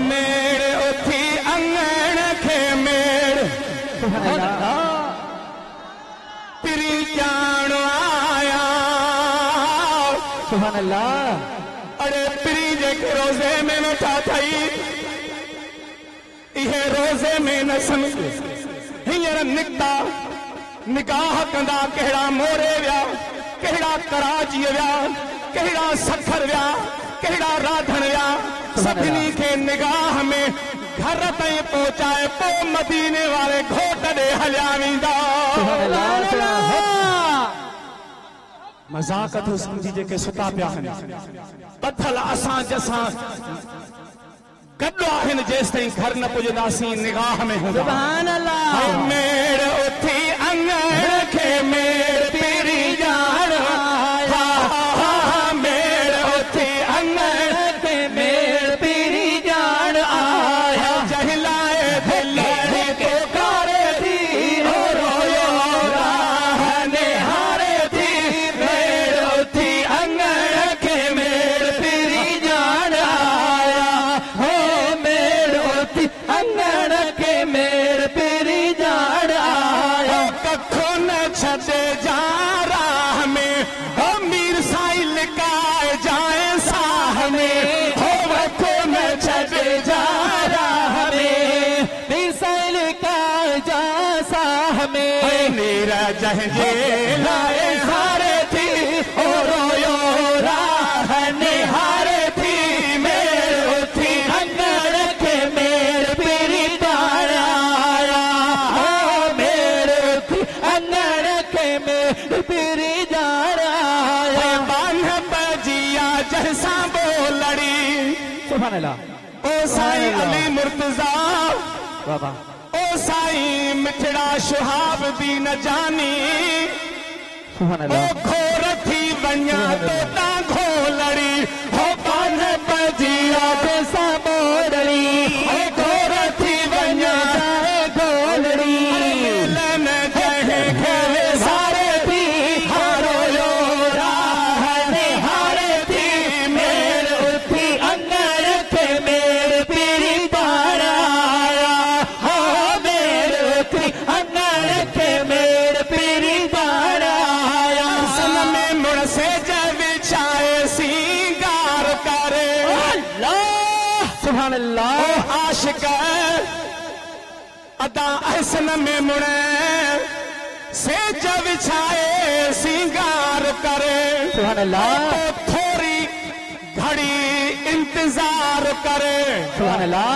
मेड़ उथी अंगण खे मेड़ पिरी जान आया सुभान अल्लाह। अरे पिरी जेके रोज़े में वेठा थई इहे रोज़े में न समझ हींअर निकता निगाह कंदा कहिड़ा मोरे विया कहिड़ा कराची विया कहिड़ा सखर विया कहिड़ा राधण विया सभिनी खे निगाह में घर ताईं पहुचाए पोइ मदीने वारे घोट ॾे हलिया वेंदा। मज़ाक थो सम्झी जेके सुता पिया आहिनि ॿधल असां जसां गॾु आहिनि जेसि ताईं घर न पुॼंदासीं निगाह में हूंदा। सुभान अल्लाह। मेड़ उथी अंगण खे मेड़ पिरी जान आया मेड़ उथी अंगण खे मेड़ पिरी जान आया जहिलाए दिल के कारे थी हो रोयो राह निहारे थी मेड़ उथी अंगण खे मेड़ पिरी जान आया हो मेड़ उथी अंगण खे मेड़ पिरी जान आया कखो न छॾे जा राह में हो मीर साईं लिकाए जाए साह में हो वखो न छॾे जा राह में मीर साईं लिकाए जा साह में नीर जंहिंजे लाइ हारे थी हो रोयो राह निहारे थी मेड़ उथी अंगण खे मेड़ पिरी जान आया हो मेड़ उथी अंगण खे मेड़ पिरी जान आया बान बजिया जैसा बोलड़ी सुभान अल्लाह। ओ साईं अली मुर्तजा बाबा ओ साईं मिठड़ा शुहाब भी न जानी सुभान ओ अल्लाह। खोर थी वञा तोता घोलड़ी हो बान बजिया जैसा बोलड़ी ओ खोर थी वञा गोलड़ी मिलन जहे खेले सारे थी हारो यो राह निहारे थी मेड़ उथी अंगण खे मेड़ पिरी जान आया हो मेड़ उथी अंगण खे मेड़ पिरी जान आया सन में मुड़ से जब छाए सिंगार करे सुभान अल्लाह। आशिक अदा अहसन में मुड़े से जब छाए सिंगार करे सुभान अल्लाह। तो थोड़ी घड़ी इंतजार करे सुभान अल्लाह।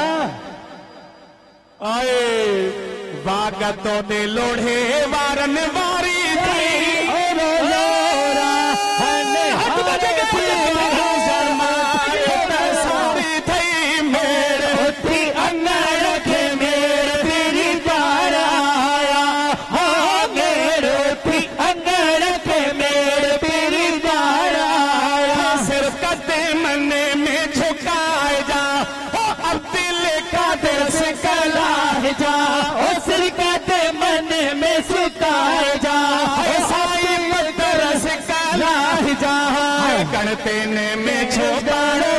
आए वागतों दे लोढ़े वारन वारी थी सारी थई मेड़ उथी अंगण खे मेड़ पिरी जान आया हो मेड़ उथी अंगण खे मेड़ पिरी जान आया सिर कदे मने में झुकाए जा हो अब दिल का दिल कलाए जा ओ सिर कदे मने में झुकाए जा साईं तरस कलाए जा गणते ने में झुकाए